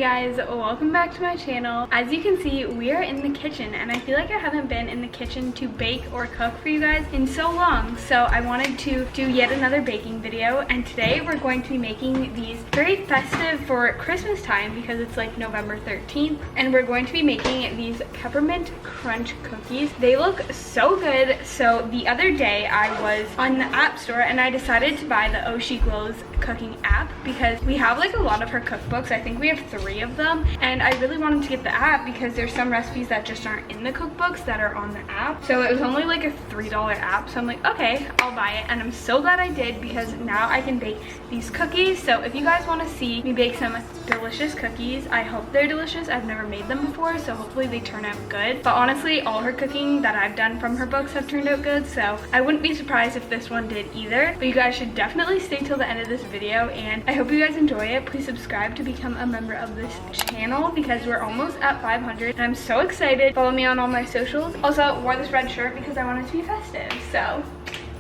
guys, welcome back to my channel. As you can see, we are in the kitchen and I feel like I haven't been in the kitchen to bake or cook for you guys in so long. So I wanted to do yet another baking video, and today we're going to be making these very festive for Christmas time because it's like November 13th, and we're going to be making these peppermint crunch cookies. They look so good. So the other day I was on the app store and I decided to buy the xoxo's cooking app because we have like a lot of her cookbooks. I think we have 3 of them, and I really wanted to get the app because there's some recipes that just aren't in the cookbooks that are on the app. So it was only like a $3 app, so I'm like, okay, I'll buy it, and I'm so glad I did because now I can bake these cookies. So if you guys want to see me bake some delicious cookies, I hope they're delicious. I've never made them before, so hopefully they turn out good. But honestly, all her cooking that I've done from her books have turned out good, so I wouldn't be surprised if this one did either. But you guys should definitely stay till the end of this video, and I hope you guys enjoy it. Please subscribe to become a member of this channel because we're almost at 500 and I'm so excited. Follow me on all my socials. Also wore this red shirt because I wanted to be festive, so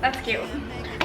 that's cute.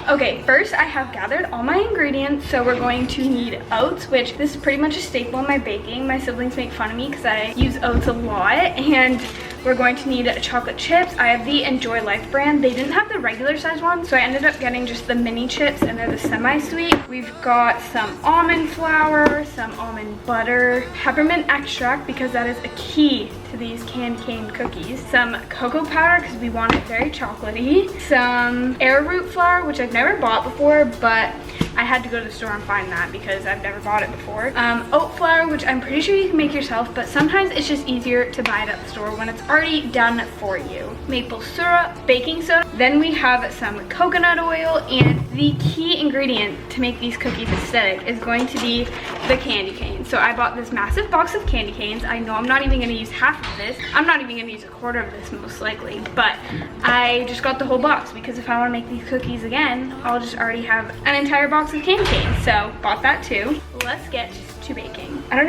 Okay, first I have gathered all my ingredients. So we're going to need oats, which this is pretty much a staple in my baking. My siblings make fun of me because I use oats a lot. And we're going to need chocolate chips. I have the Enjoy Life brand. They didn't have the regular size one, so I ended up getting just the mini chips, and they're the semi-sweet. We've got some almond flour, some almond butter, peppermint extract because that is a key to these candy cane cookies, some cocoa powder because we want it very chocolatey, some arrowroot flour, which I've never bought before, but I had to go to the store and find that because I've never bought it before. Oat flour, which I'm pretty sure you can make yourself, but sometimes it's just easier to buy it at the store when it's already done for you. Maple syrup, baking soda. Then we have some coconut oil, and the key ingredient to make these cookies aesthetic is going to be the candy cane. So I bought this massive box of candy canes. I know I'm not even going to use half of this. I'm not even going to use a quarter of this most likely, but I just got the whole box because if I want to make these cookies again, I'll just already have an entire box of candy canes. So bought that too. Let's get to baking. I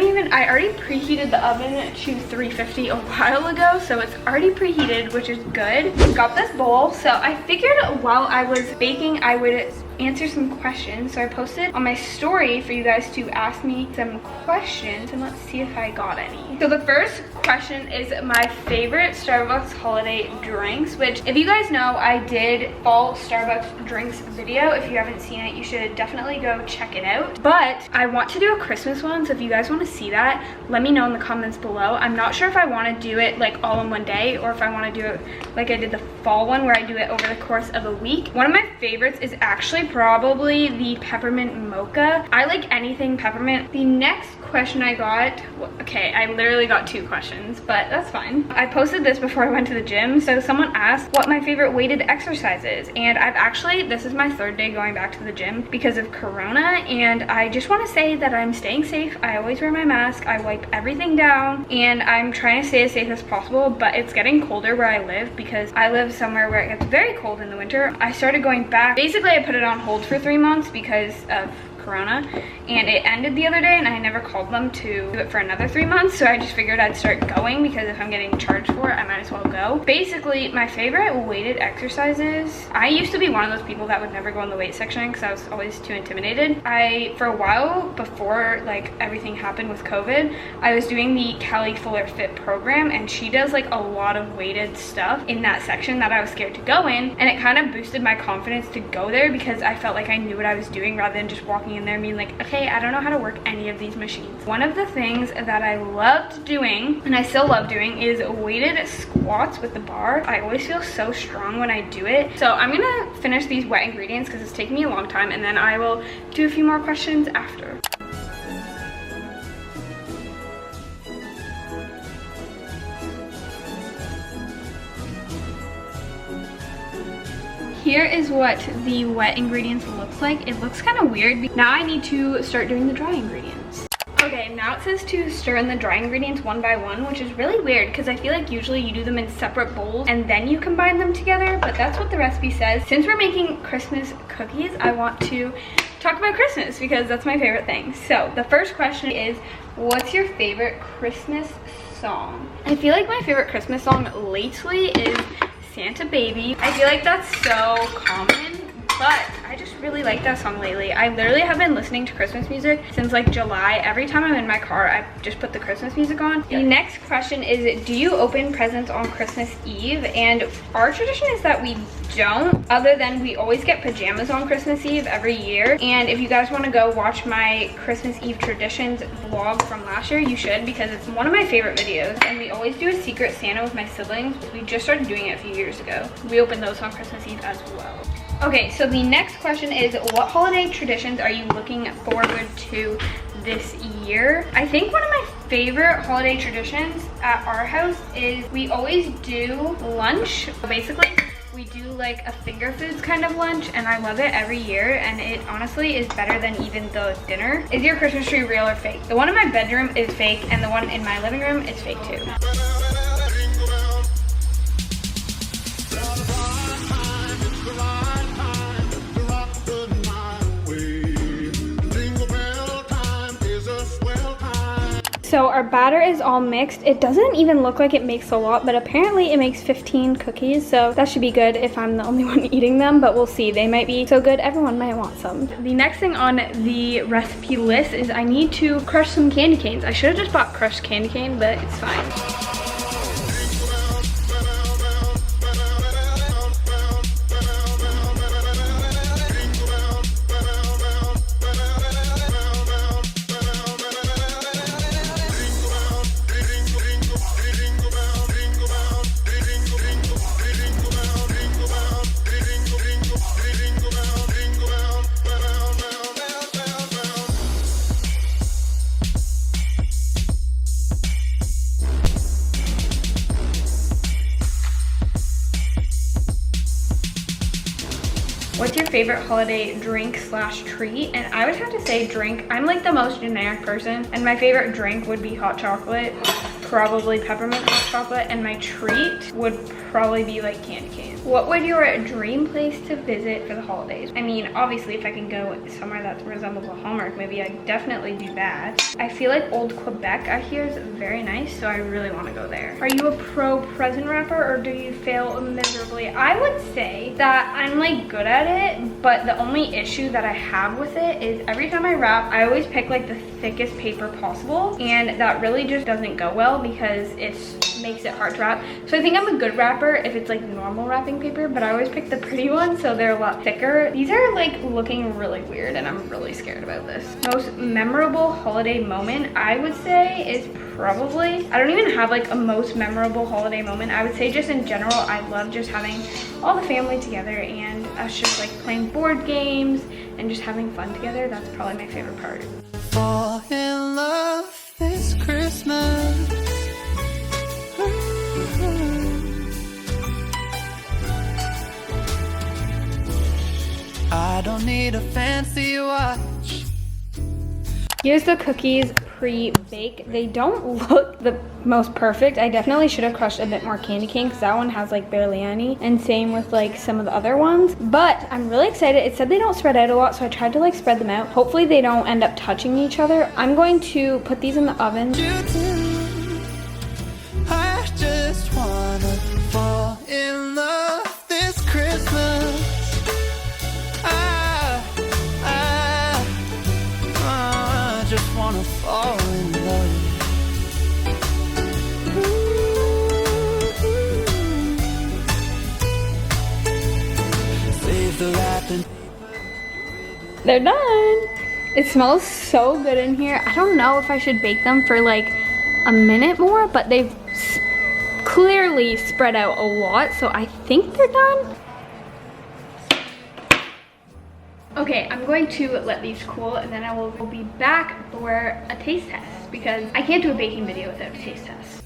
already preheated the oven to 350 a while ago, so it's already preheated, which is good. Got this bowl, so I figured while I was baking I would answer some questions. So I posted on my story for you guys to ask me some questions, and let's see if I got any. So the first question is my favorite Starbucks holiday drinks, which if you guys know, I did fall Starbucks drinks video. If you haven't seen it, you should definitely go check it out. But I want to do a Christmas one, so if you guys want to see that, let me know in the comments below. I'm not sure if I want to do it like all in one day or if I want to do it like I did the fall one where I do it over the course of a week. One of my favorites is actually probably the peppermint mocha. I like anything peppermint. The next question I got, okay, I literally got 2 questions, but that's fine. I posted this before I went to the gym. So someone asked what my favorite weighted exercise is, and this is my 3rd day going back to the gym because of Corona, and I just want to say that I'm staying safe. I always wear my mask, I wipe everything down, and I'm trying to stay as safe as possible. But it's getting colder where I live because I live somewhere where it gets very cold in the winter. I started going back. Basically, I put it on hold for 3 months because of Corona, and it ended the other day, and I never called them to do it for another 3 months, so I just figured I'd start going because if I'm getting charged for it, I might as well go. Basically, my favorite weighted exercises, I used to be one of those people that would never go in the weight section because I was always too intimidated. For a while before like everything happened with COVID, I was doing the Callie Fuller Fit program, and she does like a lot of weighted stuff in that section that I was scared to go in, and it kind of boosted my confidence to go there because I felt like I knew what I was doing rather than just walking in there and being like, okay, I don't know how to work any of these machines. One of the things that I loved doing, and I still love doing, is weighted squats with the bar. I always feel so strong when I do it. So I'm gonna finish these wet ingredients because it's taking me a long time, and then I will do a few more questions after. Here is what the wet ingredients looks like. It looks kind of weird. Now I need to start doing the dry ingredients. Okay, now it says to stir in the dry ingredients one by one, which is really weird because I feel like usually you do them in separate bowls and then you combine them together, but that's what the recipe says. Since we're making Christmas cookies, I want to talk about Christmas because that's my favorite thing. So the first question is, what's your favorite Christmas song? I feel like my favorite Christmas song lately is Santa Baby. I feel like that's so common, but I just really like that song lately. I literally have been listening to Christmas music since like July. Every time I'm in my car, I just put the Christmas music on. The next question is, do you open presents on Christmas Eve? And our tradition is that we don't, other than we always get pajamas on Christmas Eve every year. And if you guys want to go watch my Christmas Eve traditions vlog from last year, you should, because it's one of my favorite videos. And we always do a secret Santa with my siblings. We just started doing it a few years ago. We open those on Christmas Eve as well. Okay, so the next question is, what holiday traditions are you looking forward to this year? I think one of my favorite holiday traditions at our house is we always do lunch. Basically, we do like a finger foods kind of lunch, and I love it every year, and it honestly is better than even the dinner. Is your Christmas tree real or fake? The one in my bedroom is fake, and the one in my living room is fake too. So our batter is all mixed. It doesn't even look like it makes a lot, but apparently it makes 15 cookies. So that should be good if I'm the only one eating them, but we'll see. They might be so good, everyone might want some. The next thing on the recipe list is I need to crush some candy canes. I should have just bought crushed candy cane, but it's fine. What's your favorite holiday drink slash treat? And I would have to say drink. I'm like the most generic person, and my favorite drink would be hot chocolate, probably peppermint hot chocolate, and my treat would probably be like candy cane. What would your dream place to visit for the holidays? I mean, obviously if I can go somewhere that resembles a Hallmark movie, I'd definitely do that. I feel like Old Quebec I hear is very nice, so I really want to go there. Are you a pro present wrapper, or do you fail miserably? I would say that I'm like good at it, but the only issue that I have with it is every time I wrap, I always pick like the thickest paper possible, and that really just doesn't go well because it makes it hard to wrap. So I think I'm a good wrapper if it's like normal wrapping paper, but I always pick the pretty ones, so they're a lot thicker. These are like looking really weird, and I'm really scared about this. Most memorable holiday moment I would say is probably, I don't even have like a most memorable holiday moment. I would say just in general, I love just having all the family together and us just like playing board games and just having fun together. That's probably my favorite part. Fall in love this Christmas. I don't need a fancy watch. Here's the cookies pre-bake. They don't look the most perfect. I definitely should have crushed a bit more candy cane because that one has like barely any, and same with like some of the other ones, but I'm really excited. It said they don't spread out a lot, so I tried to like spread them out. Hopefully they don't end up touching each other. I'm going to put these in the oven. I just wanna fall in love this Christmas. I just wanna fall in love. Save the wrapping. They're done. It smells so good in here. I don't know if I should bake them for like a minute more, but they've clearly spread out a lot, so I think they're done. Okay, I'm going to let these cool, and then I will be back for a taste test because I can't do a baking video without a taste test.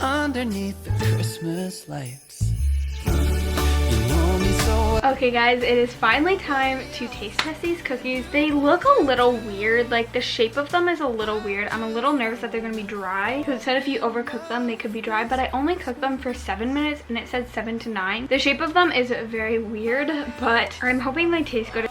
Underneath the Christmas lights, you know me so well. Okay guys, it is finally time to taste test these cookies. They look a little weird, like the shape of them is a little weird. I'm a little nervous that they're gonna be dry because it said if you overcook them they could be dry, but I only cooked them for 7 minutes and it said 7 to 9. The shape of them is very weird, but I'm hoping they taste good.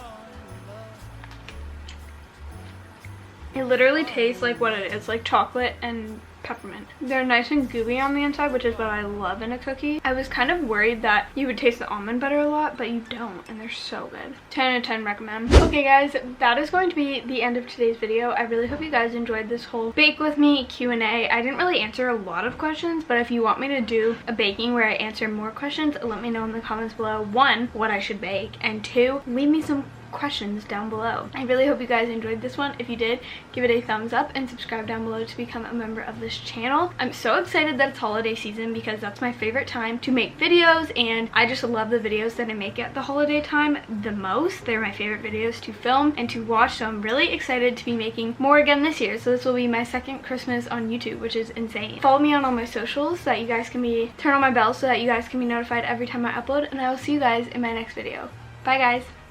It literally tastes like what it is, like chocolate and peppermint. They're nice and gooey on the inside, which is what I love in a cookie. I was kind of worried that you would taste the almond butter a lot, but you don't, and they're so good. 10 out of 10 recommend. Okay guys, that is going to be the end of today's video. I really hope you guys enjoyed this whole bake with me Q&A. I didn't really answer a lot of questions, but if you want me to do a baking where I answer more questions, let me know in the comments below. 1, what I should bake, and 2, leave me some questions down below. I really hope you guys enjoyed this one. If you did, give it a thumbs up and subscribe down below to become a member of this channel. I'm so excited that it's holiday season because that's my favorite time to make videos, and I just love the videos that I make at the holiday time the most. They're my favorite videos to film and to watch, so I'm really excited to be making more again this year. So this will be my second Christmas on YouTube, which is insane. Follow me on all my socials so that you guys can turn on my bell so that you guys can be notified every time I upload, and I will see you guys in my next video. Bye guys.